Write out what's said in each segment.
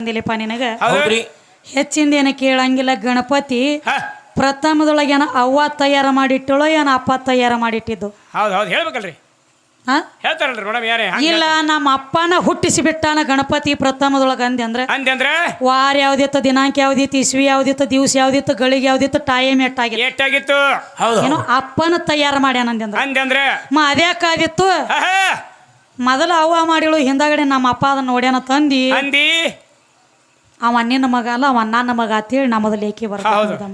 ಅಂದಿಲ್ಲಪ್ಪ ನಿನಗ ಹೌದ್ರಿ ಹೆಚ್ಚಿಂದ ಏನ ಕೇಳಂಗಿಲ್ಲ. ಗಣಪತಿ ಪ್ರಥಮದೊಳಗೆ ಏನ ಅವ್ವ ತಯಾರ ಮಾಡಿಟ್ಟಳು ಏನ ಅಪ್ಪ ತಯಾರ ಮಾಡಿಟ್ಟಿದ್ದು? ಹೌದು ಹೌದು ಹೇಳ್ಬೇಕಲ್ರಿ. ಹೇಳ್ತಾರಲ್ರಿ ಮೇಡಮ್ ಯಾರೇ ಇಲ್ಲ ನಮ್ಮ ಅಪ್ಪನ ಹುಟ್ಟಿಸಿ ಬಿಟ್ಟಾನ ಗಣಪತಿ ಪ್ರಥಮದೊಳಗ ಅಂದ್ರೆ ವಾರ ಯಾವ್ದಿತ್ತು, ದಿನಾಂಕ ಯಾವ್ದಿತ್ತು, ಇಸ್ವಿ ಯಾವ್ದಿತ್ತು, ದಿವ್ಸ ಯಾವ್ದಿತ್ತು, ಗಳಿಗೆ ಯಾವ್ದಿತ್ತು, ಟೈಮ್ ಎಷ್ಟಾಗಿತ್ತು ಏನೋ ಅಪ್ಪನ ತಯಾರ ಮಾಡ್ಯಾನ ಅಂದ್ರೆ ಅದ್ಯಾಕಾದಿತ್ತು? ಮೊದಲ ಅವ್ವ ಮಾಡಿಳು, ಹಿಂದಗಡೆ ನಮ್ಮ ಅಪ್ಪ ಅದನ್ನ ನೋಡ್ಯಾನ ತಂದಿ ಅವ ನಿನ್ನ ಮಗ ಅಲ್ಲ ಅವ ನನ್ನ ಮಗ ಅಂತೇಳಿ ನಮ್ಮದ ಲೇಖಿ ಬರ್ತಾವ.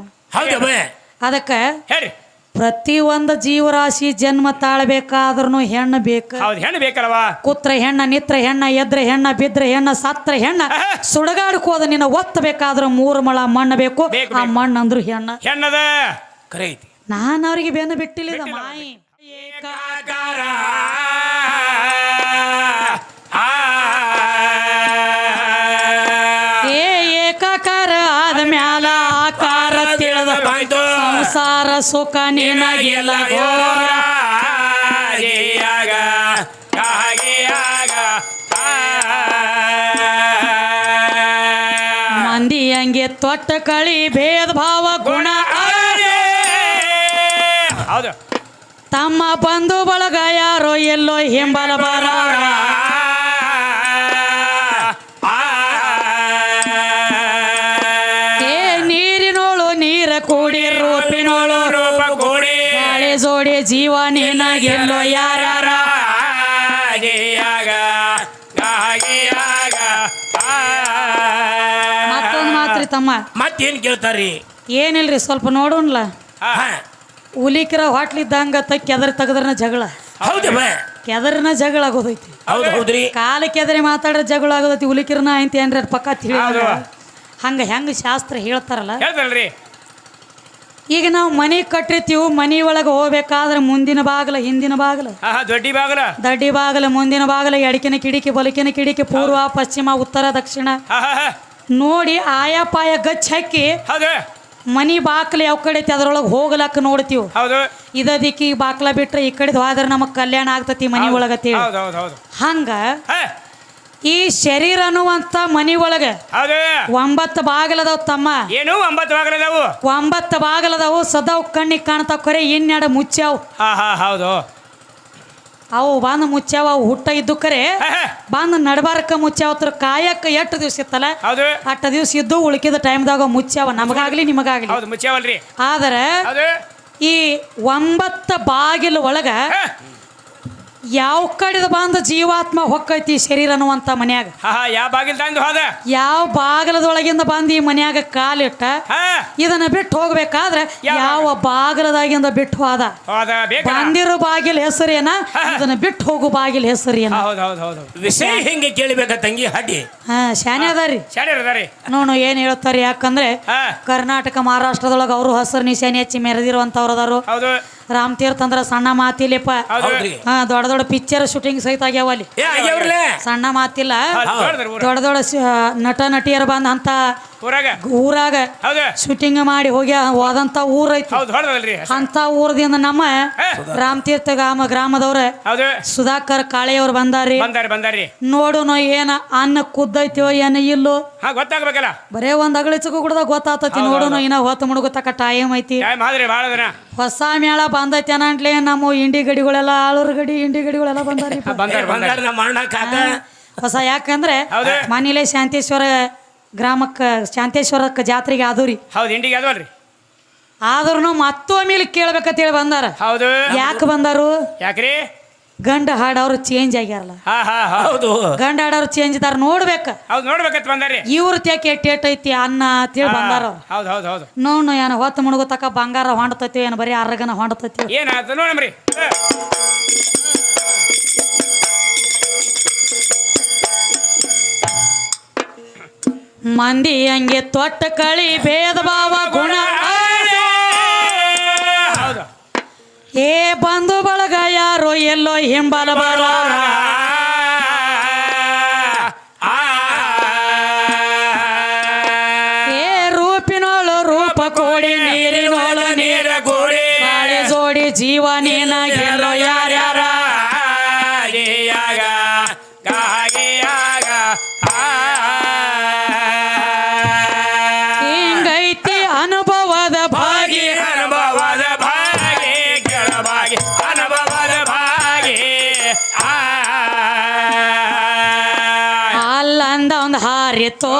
ಅದಕ್ಕೆ ಪ್ರತಿ ಒಂದು ಜೀವರಾಶಿ ಜನ್ಮ ತಾಳಬೇಕಾದ್ರೂ ಹೆಣ್ಣು ಬೇಕು. ಹೆಣ್ಣು ಬೇಕಲ್ವಾ? ಕೂತ್ರ ಹೆಣ್ಣ, ನಿತ್ರ ಹೆಣ್ಣ, ಎದ್ರ ಹೆಣ್ಣ, ಬಿದ್ರ ಹೆಣ್ಣ, ಸತ್ರ ಹೆಣ್ಣ, ಸುಡಗಾಡ್ಕೋದ ನಿನ್ನ ಒತ್ತಬೇಕಾದ್ರೂ 3 ಮೊಳ ಮಣ್ಣು ಬೇಕು. ಆ ಮಣ್ಣು ಅಂದ್ರು ಹೆಣ್ಣ. ಹೆಣ್ಣದ ಕರೆ ಐತಿ. ನಾನು ಅವ್ರಿಗೆ ಬೆನ್ನು ಬಿಟ್ಟಿಲ್ಲ ಮಾಯಿ. ಏಕಾಕಾರ ಆದ ಮ್ಯಾಲ ಆಕಾರ ತಿಳಿದ ಸಂಸಾರ ಸುಖ ನಿನಗಿಲ್ಲ ಘೋರ. ಮಂದಿ ಹಂಗೆ ತೊಟ್ಟ ಕಳಿ ಭೇದ ಭಾವ ಗುಣ ತಮ್ಮ ಬಂಧು ಬಳಗ ಯಾರೋ ಎಲ್ಲೋ ಹಿಂಬಲ ಬರ. ನೀರಿನೋಳು ನೀರ ಕೂಡಿ ರೂಪಿನೋಳು ರೂಪ ಕೂಡಿ ಗಾಳಿ ಜೋಡಿ ಜೀವ ನಿನಗೆಲ್ಲೋ ಯಾರ ಮತ್ತೊಂದು ಮಾತ್ರಿ ತಮ್ಮ. ಮತ್ತೇನ್ ಕೇಳ್ತಾರ್ರಿ? ಏನಿಲ್ರಿ ಸ್ವಲ್ಪ ನೋಡೋಣ್ಲ. ಹುಲಿಕರ ಹೋಟ್ಲಿದ್ದಂಗ ಕೆದರಿ ತೆಗದ್ರನ ಜಗಳ. ಕೆದರಿನ ಜಗಳ ಆಗೋದೈತಿ. ಕಾಲ ಕೆದರಿ ಮಾತಾಡ್ರ ಜಗಳ ಆಗೋದೈತಿ. ಹುಲಿಕಿರನ ಐತಿ ಏನ್ರ ಪಕ್ಕ ತಿಳಿ ಹಂಗ ಹೆಂಗ ಶಾಸ್ತ್ರ ಹೇಳ್ತಾರಲ್ಲ. ಈಗ ನಾವು ಮನೆ ಕಟ್ಟಿರ್ತೀವಿ, ಮನಿ ಒಳಗೆ ಹೋಗ್ಬೇಕಾದ್ರೆ ಮುಂದಿನ ಬಾಗಲ, ಹಿಂದಿನ ಬಾಗಲ, ದಡ್ಡಿ ಬಾಗಲ, ಮುಂದಿನ ಬಾಗಲ, ಎಡಕಿನ ಕಿಡಿಕಿ, ಬಲಕಿನ ಕಿಡಿಕಿ, ಪೂರ್ವ ಪಶ್ಚಿಮ ಉತ್ತರ ದಕ್ಷಿಣ ನೋಡಿ ಆಯಾ ಪಾಯ ಗಚ್ಚ ಹಾಕಿ ಮನಿ ಬಾಕ್ಲ ಯಾವ ಕಡೆ ಐತಿ ಅದ್ರೊಳಗೆ ಹೋಗ್ಲಕ್ಕ ನೋಡ್ತೀವಿ. ಇದ ದಿಕ್ಕಿ ಬಾಕ್ಲ ಬಿಟ್ರೆ ಈ ಕಡೆ ಹೋದ್ರೆ ನಮಗ್ ಕಲ್ಯಾಣ ಆಗ್ತತಿ ಮನಿ ಒಳಗತಿ. ಹಂಗ ಈ ಶರೀರ ಅನ್ನುವಂತ ಮನಿ ಒಳಗ 9 ಬಾಗಲದಾವ್ ತಮ್ಮ. ಏನು 9 ಬಾಗಲದಾವು? 9 ಬಾಗಲದಾವು. ಸದಾವ್ ಕಣ್ಣಿಗೆ ಕಾಣ್ತಾವ್, ಖರೆ ಇನ್ನೆರಡು ಮುಚ್ಚಾವ್. ಅವು ಬಂದ ಮುಚ್ಚಾವ. ಅವು ಹುಟ್ಟ ಇದ್ದು ಕರೆ ಬಂದು ನಡಬಾರಕ ಮುಚ್ಚಾವತ್ರ. ಕಾಯಕ್ಕ ಎಷ್ಟು ದಿವ್ಸ ಇತ್ತಲ್ಲ ಅಷ್ಟು ದಿವ್ಸ ಇದ್ದು ಉಳ್ಕಿದ ಟೈಮ್ದಾಗ ಮುಚ್ಚಾವ. ನಮಗಾಗ್ಲಿ ನಿಮಗಾಗ್ಲಿ. ಆದ್ರೆ ಈ 9 ಬಾಗಿಲು ಒಳಗ ಯಾವ ಕಡೆದ ಬಂದ ಜೀವಾತ್ಮ ಹೊಕ್ಕೈತಿ ಶರೀರ ಅನ್ನುವಂತ ಮನ್ಯಾಗ. ಯಾವ ಬಾಗಲದೊಳಗಿಂದ ಬಂದು ಈ ಮನ್ಯಾಗ ಕಾಲಿಟ್ಟ ಇದನ್ನ ಬಿಟ್ಟು ಹೋಗ್ಬೇಕಾದ್ರೆ ಯಾವ ಬಾಗಲದಾಗಿಂದ ಬಿಟ್ಟು ಹೋದ. ಬಂದಿರೋ ಬಾಗಿಲ ಹೆಸರೇನ, ಇದನ್ನ ಬಿಟ್ಟು ಹೋಗು ಬಾಗಿಲ ಹೆಸರೇನ. ವಿಷಯ ಹೆಂಗೆ ಕೇಳಬೇಕ ತಂಗಿ ಹಡ್ಡಿ? ಶಾನೆ ಅದಾರಿ ನೋಡು ಏನ್ ಹೇಳ್ತಾರೆ. ಯಾಕಂದ್ರೆ ಕರ್ನಾಟಕ ಮಹಾರಾಷ್ಟ್ರದೊಳಗ ಅವರು ಹಸರು ನಿಶಾನೆ ಹಚ್ಚಿ ಮೆರೆದಿರುವಂತವ್ರು ಅದಾರು. ರಾಮ್ ತೀರ್ಥ ಅಂದ್ರ ಸಣ್ಣ ಮಾತಿಲ್ಲಪ್ಪ. ದೊಡ್ಡ ದೊಡ್ಡ ಪಿಕ್ಚರ್ ಶೂಟಿಂಗ್ ಸಹಿತ ಆಗ್ಯಾವ ಅಲ್ಲಿ. ಸಣ್ಣ ಮಾತಿಲ್ಲ. ದೊಡ್ಡ ದೊಡ್ಡ ನಟ ನಟಿಯರು ಬಂದ ಅಂತ ಊರಾಗ ಶೂಟಿಂಗ್ ಮಾಡಿ ಹೋದಂತ ಊರ ಐತಿ. ಅಂತ ಊರದಿಂದ ನಮ್ಮ ರಾಮ್ ತೀರ್ಥ ಗ್ರಾಮದವ್ರ ಸುಧಾಕರ್ ಕಾಳೆಯವ್ರು ಬಂದಾರಿ. ನೋಡು ಏನ ಅನ್ನ ಕುದ್ದೈತಿಯೋ ಏನ ಇಲ್ಲೋ ಗೊತ್ತಾಗ್ಬೇಕಲ್ಲ. ಬರೇ ಒಂದ್ ಅಗಳಿಚಕು ಕೂಡ ಗೊತ್ತಾಗ್ತತಿ. ನೋಡುನು ಇನ್ನ ಹೊತ್ತು ಮುಡುಗತಕ್ಕ ಟೈಮ್ ಐತಿ. ಹೊಸ ಮೇಳ ಬಂದೈತಿ ಅನ್ನಂಟ್ಲೆ ನಮ್ಮ ಇಂಡಿ ಗಡಿಗಳೆಲ್ಲ, ಆಳೂರು ಗಡಿ ಇಂಡಿ ಗಡಿಗಳೆಲ್ಲ ಬಂದಾರಿ ಹೊಸ. ಯಾಕಂದ್ರೆ ಮನೇಲೆ ಶಾಂತೇಶ್ವರ ಗ್ರಾಮಕ್ಕೆ ಶಾಂತೇಶ್ವರಕ್ಕೆ ಜಾತ್ರೆಗೆ ಆದವ್ರಿ. ಆದ್ರೂ ಮತ್ತೊಮ್ಮೆ ಕೇಳ್ಬೇಕಂತ ಹೇಳಿ ಬಂದಾರ. ಯಾಕೆ ಬಂದಾರು? ಯಾಕ್ರಿ? ಗಂಡ ಹಾಡವ್ರು ಚೇಂಜ್ ಆಗ್ಯಾರಲ್ಲ. ಗಂಡ ಹಾಡವ್ರು ಚೇಂಜ್ ಇದಾರ. ನೋಡ್ಬೇಕಂತ ಬಂದಾರಿ. ಇವ್ರ ತ್ಯಾಕೆ ಟೇಟ್ ಐತಿ ಅನ್ನ ಅಂತೇಳಿ ಬಂದಾರ. ನೋಡು ಏನ ಹೊತ್ತು ಮುಳುಗತಕ್ಕ ಬಂಗಾರ ಹೊಂಡತೈತಿ ಏನ್ ಬರೀ ಅರ್ಗನ ಹೊಂಡತೈತಿ. ಏನಾಯ್ತು ನೋಡಮ್ರಿ. ಮಂದಿ ಹಂಗೆ ತೊಟ್ಟ ಕಳಿ ಭೇದ ಭಾವ ಗುಣ. ಏ ಬಂಧು ಬಳಗ ಯಾರೋ ಎಲ್ಲೋ ಹಿಂಬಲ ಬರ. ಏ ರೂಪಿನೋಳು ರೂಪ ಕೂಡಿ ನೀರಿನೋಳು ನೀರ ಕೂಡಿ ಗಾಳಿ ಜೋಡಿ ಜೀವ ನಿನಗೆಲ್ಲೋ ಯಾರ್ಯಾರ. ಹಾಗೆಯಾಗ ಹಾರಿತೋ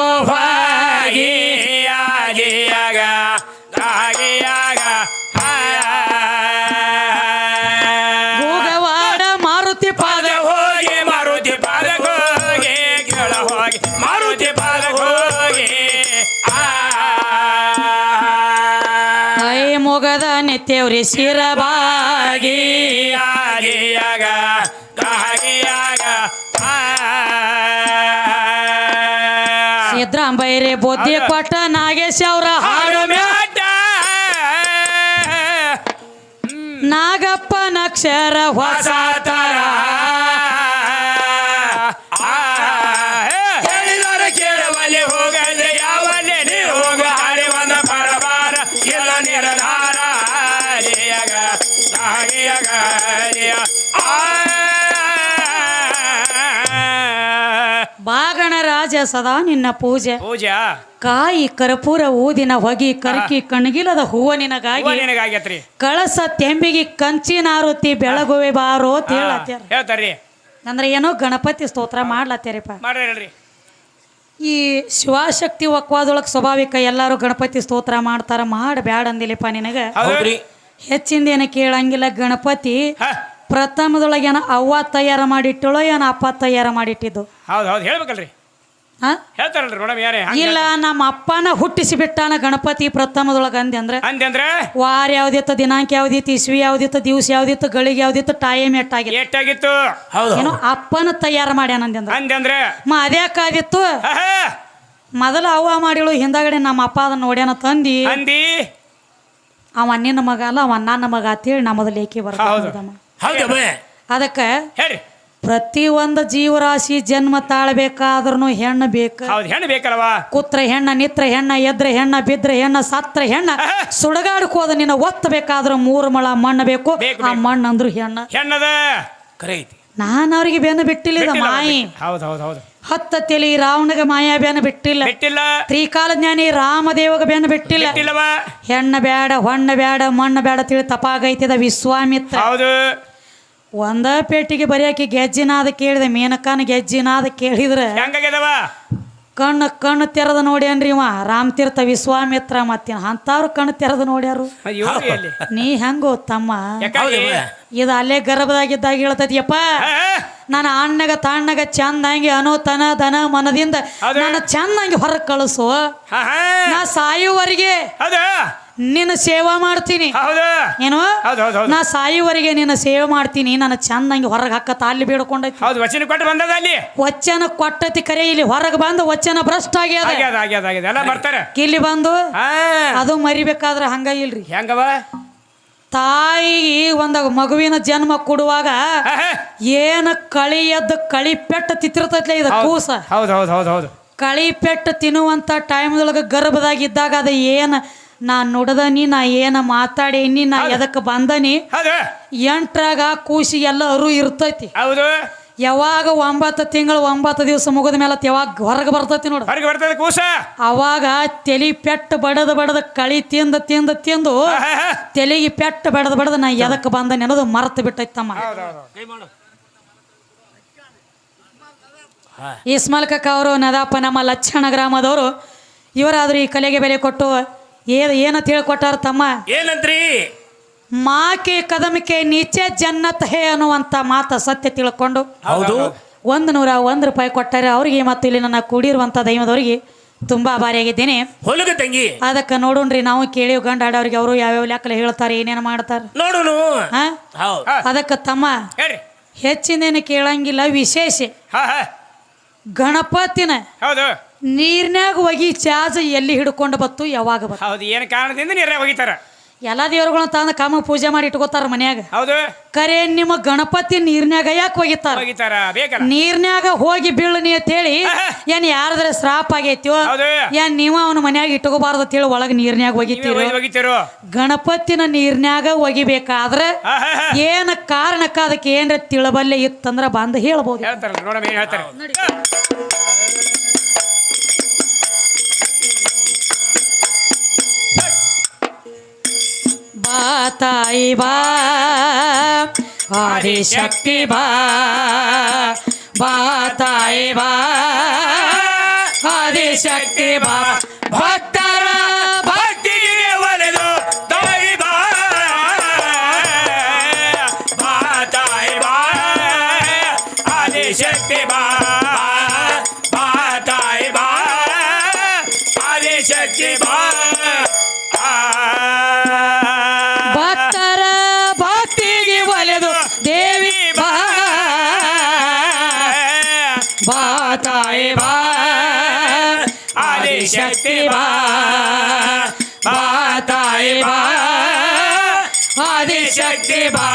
ಆಗಿಯಾಗ ಆಗಿಯಾಗ ಭೋಗವಾಡ ಮಾರುತಿ ಪಾದ ಹೋಗಿ ಮಾರುತಿ ಪಾದ ಹೋಗಿ ಕೆಳ ಹೋಗಿ ಮಾರುತಿ ಪಾದ ಹೋಗಿ ಐ ಮೊಗದ ನೆತ್ತೇವ್ರಿ ಶಿರಬಾಗಿ ಆಗಿಯಾಗ ಆಗಿಯಾಗ ಸಿದ್ರಾಂಬೈರೆ ಬುದ್ಧಿ ಕೊಟ್ಟ ನಾಗೇಶ್ ಅವರ ಹಾಡು ಮ್ಯಾಟ ನಾಗಪ್ಪನಕ್ಷರ ಹೊಸ ತರ ಹೇಳಿದಾರ ಕೇಳವಲ್ಲಿ ಹೋಗದೆ ಯಾವಲ್ಲಿ ನೀ ಹೋಗ ಹಾಡಿ ಬಂದ ಬರಬಾರ ಎಲ್ಲ ನಿರ್ಧಾರ ಬಾಗಣ ರಾಜ ಸದಾ ನಿನ್ನ ಪೂಜೆ ಪೂಜಾ ಕಾಯಿ ಕರ್ಪೂರ ಊದಿನ ಹೊಗಿ ಕರಕಿ ಕಣಗಿಲದ ಹೂವ ನಿನಗಾಗಿ ನಿನಗಾಗೈತ್ರಿ ಕಳಸ ತೆಂಬಿಗೆ ಕಂಚಿನ ಆರುತಿ ಬೆಳಗುವೆ ಬಾರೋ ಅಂತ ಹೇಳತ್ಯಾರ ಹೇಳ್ತಾರ್ರಿ ಅಂದ್ರೆ ಏನೋ ಗಣಪತಿ ಸ್ತೋತ್ರ ಮಾಡ್ಲತ್ಯಾರಪ್ಪ ಮಾಡ್ರಿ ಹೇಳ್ರಿ ಈ ಶಿವಶಕ್ತಿ ಒಕ್ವಾದೊಳಗೆ ಸ್ವಾಭಾವಿಕ ಎಲ್ಲರೂ ಗಣಪತಿ ಸ್ತೋತ್ರ ಮಾಡ್ತಾರ ಮಾಡ ಬ್ಯಾಡ ಅಂದಿಲ್ಲಪ್ಪ ನಿನಗ ಹೌದ್ರಿ ಹೆಚ್ಚಿಂದ ಏನ ಕೇಳಂಗಿಲ್ಲ ಗಣಪತಿ ಪ್ರಥಮದೊಳಗೆ ಏನ ಅವ್ವ ತಯಾರ ಮಾಡಿಟ್ಟಳು ಏನ ಅಪ್ಪ ತಯಾರ ಮಾಡಿಟ್ಟಿದ್ದು ಹೌದು ಹೌದು ಹೇಳ್ಬೇಕಲ್ರಿ ಹಾ ಹೇಳ್ತಾರಲ್ರಿ ಮೇಡಮ್ ಯಾರೇ ಇಲ್ಲ ನಮ್ಮ ಅಪ್ಪನ ಹುಟ್ಟಿಸಿ ಬಿಟ್ಟಾನ ಗಣಪತಿ ಪ್ರಥಮದೊಳಗ ಅಂದೆ ಅಂದ್ರೆ ವಾರ ಯಾವ್ದಿತ್ತು ದಿನಾಂಕ ಯಾವ್ದಿತ್ತು ಇಸ್ವಿ ಯಾವ್ದಿತ್ತು ದಿವ್ಸ ಯಾವ್ದಿತ್ತು ಗಳಿಗೆ ಯಾವ್ದಿತ್ತು ಟೈಮ್ ಎಟ್ಟಾಗಿತ್ತು ಎಷ್ಟಾಗಿತ್ತು ಏನೋ ಅಪ್ಪನ ತಯಾರ ಮಾಡ್ಯಾನ ಅಂದ್ರೆ ಅದ್ಯಾಕಾದಿತ್ತು ಮೊದಲು ಅವ್ವ ಮಾಡಿಳು ಹಿಂದಗಡೆ ನಮ್ಮ ಅಪ್ಪ ಅದನ್ನ ನೋಡ್ಯಾನ ತಂದಿ ಅಂದಿ ಅವ ನಿನ್ನ ಮಗ ಅಲ್ಲ ಅವ ನನ್ನ ಮಗ ಅಂತೇಳಿ ನಮ್ಮದು ಲೇಖಿ ಬರ್ದಮ್ಮ ಅದಕ್ಕೆ ಹೇಳಿ ಪ್ರತಿ ಒಂದು ಜೀವರಾಶಿ ಜನ್ಮ ತಾಳ್ಬೇಕಾದ್ರೂ ಹೆಣ್ಣು ಬೇಕು ಹೌದು ಹೆಣ್ಣು ಬೇಕಲ್ವಾ ಕುತ್ರ ಹೆಣ್ಣ ನಿತ್ರ ಹೆಣ್ಣ ಎದ್ರೆ ಹೆಣ್ಣ ಬಿದ್ರೆ ಹೆಣ್ಣ ಸತ್ರ ಹೆಣ್ಣ ಸುಡಗಾಡ್ಕೋದ ನಿನ್ನ ಒತ್ತಬೇಕಾದ್ರೂ 3 ಮೊಳ ಮಣ್ಣು ಬೇಕು ಆ ಮಣ್ಣು ಅಂದ್ರು ಹೆಣ್ಣದ ಕರೆ ಐತಿ ನಾನು ಅವ್ರಿಗೆ ಬೆನ್ನು ಬಿಟ್ಟಿಲ್ಲ ಮಾಯಿ ಹೌದು ಹೌದು ಹೌದು 10 ತಲಿ ರಾವಣಗ ಮಾಯಾ ಬೆನ್ನು ಬಿಟ್ಟಿಲ್ಲ ತ್ರಿಕಾಲ ಜ್ಞಾನಿ ರಾಮದೇವಗ ಬೆನ್ನು ಬಿಟ್ಟಿಲ್ಲ ಹೆಣ್ಣ ಬೇಡ ಹೊಣ್ಣ ಬೇಡ ಮಣ್ಣು ಬೇಡ ತಿಳಿ ತಪಾಗೈತಿದ ವಿಶ್ವಾಮಿತ್ರ ಹೌದು ಒಂದ ಪೇಟಿಗೆ ಬರೆಯಾಕಿ ಗೆಜ್ಜಿನಾದ ಕೇಳಿದೆ ಮೇನಕಾನ ಗೆಜ್ಜಿನಾದ ಕೇಳಿದ್ರೆ ಹೆಂಗಾಗ್ಯದವ ಕಣ್ಣು ತೆರೆದು ನೋಡ್ಯಾನ್ರಿ ಇವ ರಾಮತೀರ್ಥ ವಿಶ್ವಾಮಿತ್ರ ಮತ್ತೇನ ಅಂತಾವ್ರು ಕಣ್ಣು ತೆರೆದು ನೋಡ್ಯಾರು ನೀ ಹೆಂಗೋ ತಮ್ಮ ಇದು ಅಲ್ಲೇ ಗರ್ಭದಾಗಿದ್ದಾಗ ಹೇಳ್ತೈತಿಯಪ್ಪ ನಾನು ಅಣ್ಣಗ ತಣ್ಣಗ ಚಂದಂಗಿ ಅನುತನ ಧನ ಮನದಿಂದ ನಾನು ಚಂದಂಗಿ ಹೊರಗೆ ಕಳಿಸು ನಾ ಸಾಯುವವರೆಗೆ ನಿನ್ನ ಸೇವಾ ಮಾಡ್ತೀನಿ ಏನು ನಾ ಸಾಯುವರೆಗೆ ನಿನ್ನ ಸೇವೆ ಮಾಡ್ತೀನಿ ನಾನು ಚಂದಂಗಿ ಹೊರಗೆ ಹಾಕತ್ತ ಅಲ್ಲಿ ಬೇಡ್ಕೊಂಡೈತಿ ವಚನ ಕೊಟ್ಟು ಬಂದದ ಅಲ್ಲಿ ವಚನ ಕೊಟ್ಟತಿ ಕರೆ ಇಲ್ಲಿ ಹೊರಗೆ ಬಂದು ವಚನ ಭ್ರಷ್ಟ ಆಗ್ಯದ ಇಲ್ಲಿ ಬಂದು ಅದು ಮರಿಬೇಕಾದ್ರೆ ಹಂಗ ಇಲ್ರಿ ಹೆಂಗವ ತಾಯಿ ಒಂದು ಮಗುವಿನ ಜನ್ಮ ಕೊಡುವಾಗ ಏನ ಕಳಿ ಎದ್ದು ಕಳಿ ಪೆಟ್ಟ ತಿತ್ತಿರ್ತೈತ್ಲೆ ಇದು ಕೂಸ ಹೌದು ಕಳಿ ಪೆಟ್ಟು ತಿನ್ನುವಂತ ಟೈಮ್ದೊಳಗೆ ಗರ್ಭದಾಗಿದ್ದಾಗ ಅದು ಏನು ನಾ ನುಡದನಿ ನಾ ಏನ ಮಾತಾಡೀನಿ ನಾ ಎದಕ್ಕೆ ಬಂದನಿ 8ರಾಗ ಕೂಸಿ ಎಲ್ಲ ಅರು ಇರ್ತೈತಿ ಯಾವಾಗ 9 ತಿಂಗಳು 9 ದಿವಸ ಮುಗಿದ ಮೇಲೆ ಯಾವಾಗ ಹೊರಗೆ ಬರ್ತೈತಿ ನೋಡು ಕೂಸ ಅವಾಗ ತಲೆ ಪೆಟ್ಟು ಬಡದ ಕಳಿ ತಿಂದು ತಲೆಗೆ ಪೆಟ್ಟು ಬಡದ ನಾ ಎದಕ್ಕೆ ಬಂದನಿ ಅನ್ನೋದು ಮರ್ತು ಬಿಟ್ಟೈತಿ ತಮ್ಮ ಇಸ್ಮಾಲ್ ಕಕ್ಕ ಅವರು ನದಾಪ ನಮ್ಮ ಲಕ್ಷಣ ಗ್ರಾಮದವರು ಇವರಾದ್ರೂ ಈ ಕಲೆಗೆ ಬೆಲೆ ಕೊಟ್ಟು ಏನಂತ ಹೇಳ್ಕೊಟ್ಟಾರ ತಮ್ಮ ಏನಂತ್ರಿ ಮಾಕೆ ಕದಮಿಕೆ ನೀಚೆ ಜನ್ನತ್ ಹೇ ಅನ್ನುವಂತ ಮಾತ ಸತ್ಯ ತಿಳ್ಕೊಂಡು 101 ರೂಪಾಯಿ ಕೊಟ್ಟಾರೆ ಅವ್ರಿಗೆ ಮತ್ತು ಇಲ್ಲಿ ನನ್ನ ಕೂಡಿರುವಂತ ದೈವದವ್ರಿಗೆ ತುಂಬಾ ಆಭಾರಿಯಾಗಿದ್ದೇನೆ ತಂಗಿ ಅದಕ್ಕೆ ನೋಡೋಣ್ರಿ ನಾವು ಕೇಳಿವ್ ಗಂಡ ಆಡೋರಿಗೆ ಅವರು ಯಾವ್ಯಾವ ಲೆಕ್ಕಲೆ ಹೇಳ್ತಾರೆ ಏನೇನು ಮಾಡ್ತಾರ ನೋಡೋಣ ಅದಕ್ಕೆ ತಮ್ಮ ಹೆಚ್ಚಿನೇನು ಕೇಳಂಗಿಲ್ಲ ವಿಶೇಷ ಗಣಪತಿನ ನೀರ್ನ್ಯಾಗ ಒಗಿ ಚಾರ್ಜ್ ಎಲ್ಲಿ ಹಿಡ್ಕೊಂಡು ಬತ್ತು ಯಾವಾಗ ಹೌದು ಏನು ಕಾರಣದಿಂದ ನೀರ್ಯಾಗ ಒಗಿತಾರ ಎಲ್ಲಾ ದೇವ್ರಗಳನ್ನ ತಂದ ಕಾಮ ಪೂಜೆ ಮಾಡಿ ಇಟ್ಕೋತಾರ ಮನ್ಯಾಗ ಹೌದು ಕರೆ ನಿಮ್ಮ ಗಣಪತಿ ನೀರ್ನ್ಯಾಗ ಯಾಕೆ ಒಗಿತಾರ ನೀರ್ನ್ಯಾಗ ಹೋಗಿ ಬೀಳನಿ ಅಂತ ಹೇಳಿ ಏನ್ ಯಾರದ್ರ ಶ್ರಾಪ್ ಆಗೈತಿಯೋ ಏನ್ ನೀವು ಅವನ ಮನ್ಯಾಗ ಇಟ್ಕೋಬಾರ್ದು ಅಂತ ಹೇಳಿ ಒಳಗ ನೀರ್ನ್ಯಾಗ ಒಗಿತೀರೋ ಗಣಪತಿನ ನೀರ್ನ್ಯಾಗ ಒಗಿಬೇಕಾದ್ರೆ ಏನ ಕಾರಣಕ್ಕ ಅದಕ್ಕೆ ಏನ್ರ ತಿಳಬಲ್ಲೆ ಇತ್ತಂದ್ರ ಬಂದು ಹೇಳ್ಬೋದು ಬಾ ತಾಯಿ ಬಾ ಆದಿಶಕ್ತಿ ಬಾ ಬಾ ತಾಯಿ ಬಾ ಆದಿಶಕ್ತಿ ಬಾ ಭಕ್ತರ ಭಕ್ತಿಗೆ ಒಲಿದು ತಾಯಿ ಬಾ ಬಾ ತಾಯಿ ಬಾ ಆದಿಶಕ್ತಿ ಬಾ ಬಾ ತಾಯಿ ಬಾ ಆದಿಶಕ್ತಿ ಬಾ ಭಕ್ತರ ಭಕ್ತಿಗೆ ಒಲೆದು ದೇವಿ ಬಾ ಬಾ ತಾಯಿ ಬಾ ಆದಿಶಕ್ತಿ ಬಾ ಬಾ ತಾಯಿ ಬಾ ಆದಿಶಕ್ತಿ ಬಾ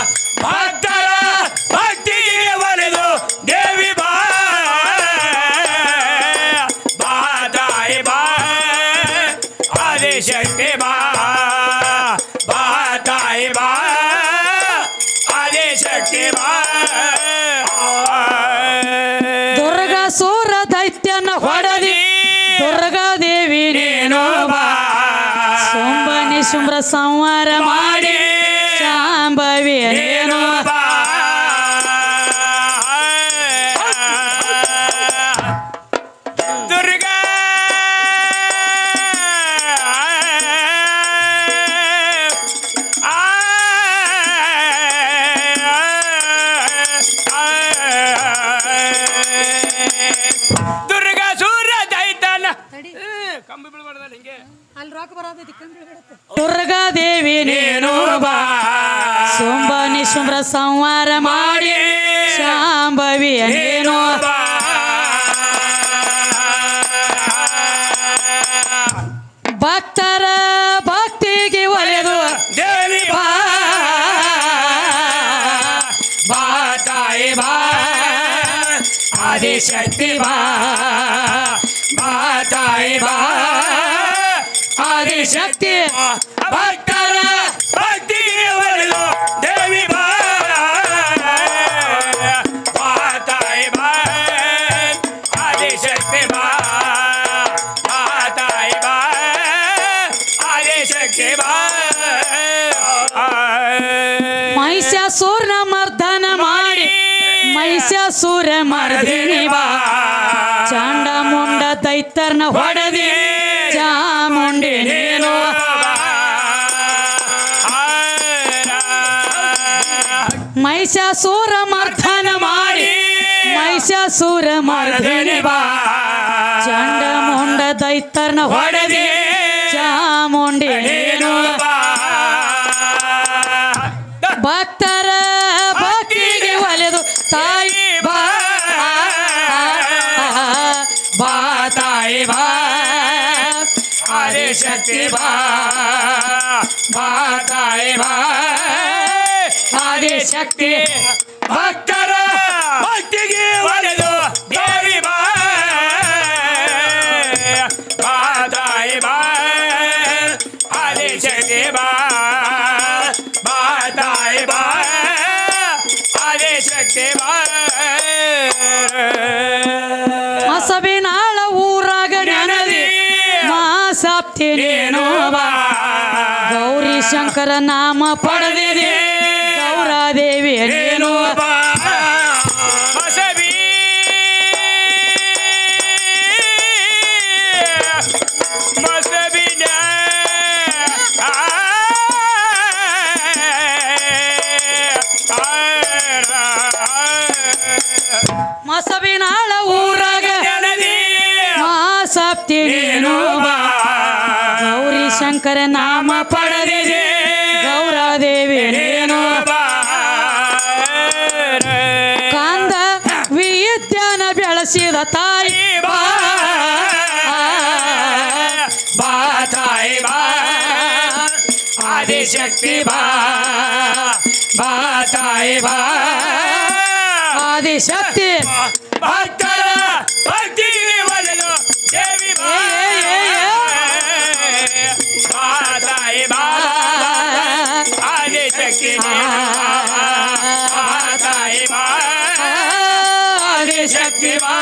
ಭಕ್ತರ ಭಕ್ತಿಗೆ ಒಲಿದು ದೇವಿ ಬಾ ಬಾ ತಾಯಿ ಬಾ ಆದಿಶಕ್ತಿ ಬಾ ಬಾ ತಾಯಿ ಬಾ ಆದಿಶಕ್ತಿ ಬಾ ದುರ್ಗಾ ಸೂರ ದೈತ್ಯನ ಹೊಡೆದಿ ದುರ್ಗಾ ದೇವಿ ನೀನು ಬಾ ಶುಂಭ ನಿಶುಂಭ್ರ ಸಂಹಾರ ಮಾಡಿ ಶಾಂಭವಿ ನೀನು ಬಾ ದುರ್ಗಾ ದುರ್ಗಾ ಸೂರ್ಯ ದೈತನ ಕಂಬಿ ಬೀಳ್ಬಾರ್ದಲ್ಲ ಹಿಂಗೆ ದುರ್ಗಾ ದೇವಿ ನೀನು ಬಾ ಶುಂಭ ನಿಶುಂಭ್ರ ಸಂಹಾರ ಮಾಡಿ ಶಾಂಭವಿ ನೀನು ಬಾ ಭಕ್ತರ ಭಕ್ತಿಗೆ ಒಲೆದು ದೇವಿ ಬಾ ಬಾ ತಾಯಿ ಬಾ ಆದಿಶಕ್ತಿ ಬಾ ಬಾ ತಾಯಿ ಬಾ ಆದಿಶಕ್ತಿ ಬಾ ಭಕ್ತರ ಭಕ್ತಿಗೆ ಒಲಿದು ದೇವಿ ಬಾ ಬಾ ತಾಯಿ ಬಾ ಆದಿಶಕ್ತಿ ಬಾ ಬಾ ತಾಯಿ ಬಾ ಆದಿಶಕ್ತಿ ಬಾ ಮಹಿಷಾಸುರನ ಮರ್ದನ ಮಾಡಿ ಮಹಿಷಾಸುರ ಮರ್ದಿನಿ ಬಾ ಚಾಂಡ ಮುಂಡ ದೈತ್ಯರ್ನ ಹೊಡೆದಿ ಚಾಮುಂಡಿ ನೀನು ಮಹಿಷಾಸುರ ಮರ್ದನ ಮಾಡಿ ಮಹಿಷಾಸುರ ಮರ್ದಿನಿ ಬಾ ಚಂಡ ಮುಂಡ ದೈತ್ಯರ್ನ ಹೊಡೆದಿ ಚಾಮುಂಡಿ ನೀನು ಭಕ್ತರ ಭಕ್ತಿಗೆ ಒಲೆದು ತಾಯಿ ಬಾ ಬಾ ತಾಯಿ ಬಾ ಆದಿಶಕ್ತಿ ಬಾ ಬಾ ತಾಯಿ ಬಾ ಆದಿಶಕ್ತಿ ಭಕ್ತರ ಭಕ್ತಿಗೆ ಒಲಿದು ದೇವಿ ಬಾ ಬಾ ತಾಯಿ ಬಾ ಆದಿಶಕ್ತಿ ಬಾ ಬಾ ತಾಯಿ ಬಾ ಆದಿಶಕ್ತಿ ಬಾ ಮಸಬಿನಾಳ ಊರಾಗ ನೆನದಿ ಮಾಸಾಪ್ತಿ ನೀನು ಬಾ ಗೌರಿ ಶಂಕರ ನಾಮ ಪಡೆದಿದೆ ಗೌರಾದೇವಿ ನೀನು ಬಾ ಮಸಬಿ ಮಸಬಿನ ಮಸಬಿನಾಳ ಊರಾಗ ಮಾಸಾಪ್ತಿ ನೀನು ಬಾ ಗೌರಿ ಶಂಕರ ನಾಮ ಪಡೆದಿದೆ ಗೌರಾದೇವಿ ನೀನು ಕಾಂದ ವಿದ್ಯಾನ ಬೆಳೆಸಿದ ತಾಯಿ ಬಾ ಬಾ ತಾಯಿ ಬಾ ಆದಿಶಕ್ತಿ ಬಾ ಬಾ ತಾಯಿ ಬಾ ಆದಿಶಕ್ತಿ ಭಕ್ತರ ಭಕ್ತಿಗೆ ಒಲಿದು ದೇವಿ ಬಾ ಬಾ ತಾಯಿ ಬಾ ಆದಿಶಕ್ತಿ ಬಾ ತಾಯಿ ಬಾ ಆದಿಶಕ್ತಿ ಬಾ